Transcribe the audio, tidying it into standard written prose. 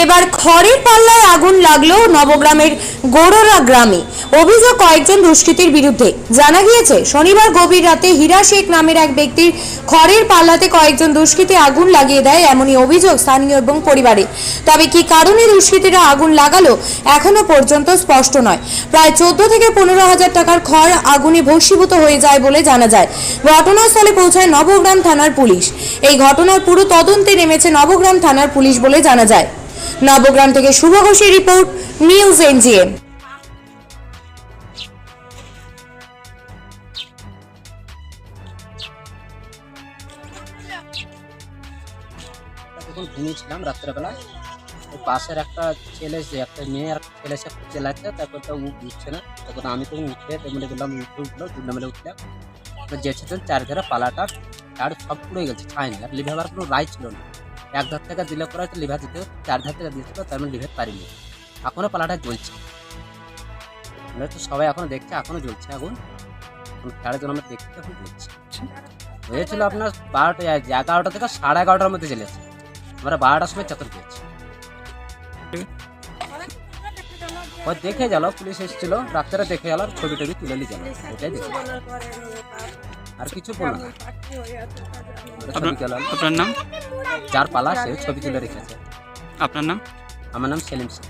এবার খড়ের পাল্লায় আগুন লাগলো নবগ্রামের গোড়রা গ্রামে। অভিযোগ কয়েকজন দুষ্কৃতীর বিরুদ্ধে। জানা গিয়েছে শনিবার গভীর রাতে হীরা শেখ নামের এক ব্যক্তির খড়ের পাল্লাতে কয়েকজন দুষ্কৃতী আগুন লাগিয়ে দেয়, এমনই অভিযোগ স্থানীয় এবং পরিবারের। তবে কি কারণে দুষ্কৃতীরা আগুন লাগালো এখনো পর্যন্ত স্পষ্ট নয়। প্রায় 14 থেকে 15,000 টাকার খড় আগুনে ভস্মীভূত হয়ে যায় বলে জানা যায়। ঘটনাস্থলে পৌঁছায় নবগ্রাম থানার পুলিশ। এই ঘটনার পুরো তদন্তে নেমেছে নবগ্রাম থানার পুলিশ বলে জানা যায়। নবগ্রাম থেকে শুভ ঘোষের রিপোর্ট, নিউজ এনজিএম। তখন ঘুমিয়েছিলাম রাত্রেবেলা। ওই পাশের একটা ছেলে, একটা মেয়ে আর ছেলে সে চেলাচ্ছে, তারপর তো উঠছে না। তখন আমি তখন উঠে তেমনি বললাম, উঠলো দুর্না মেলে উঠলাম। যেছিলেন চারিধারে পালাটা আর সব পুড়ে গেছে, ছায়নি। আর লিভার কোনো রায় ছিল না। এক ধার থেকে দিলে পরে লিভার দিতে, চার ধার থেকে দিয়েছিল, তার মানে লিভার পারিনি। এখনও পালাটা জ্বলছে, তো সবাই এখনো দেখছে, এখনো জ্বলছে আগুন। খেয়ারের জন্য আমরা দেখতে এখন জ্বলছে। হয়েছিল আপনার 11টা থেকে 11:30টার মধ্যে চলেছে। আমরা 12টার সময় চাকর পেয়েছি। ও দেখে গেল, পুলিশ এসেছিল, ডাক্তাররা দেখে গেল, ছবি টবি তুলে নিয়ে গেল। ওটাই দেখে আর কিছু বলল না। আপনার নাম? যার পালা সে ছবি তুলে রেখেছে। আপনার নাম? আমার নাম সেলিম সিং।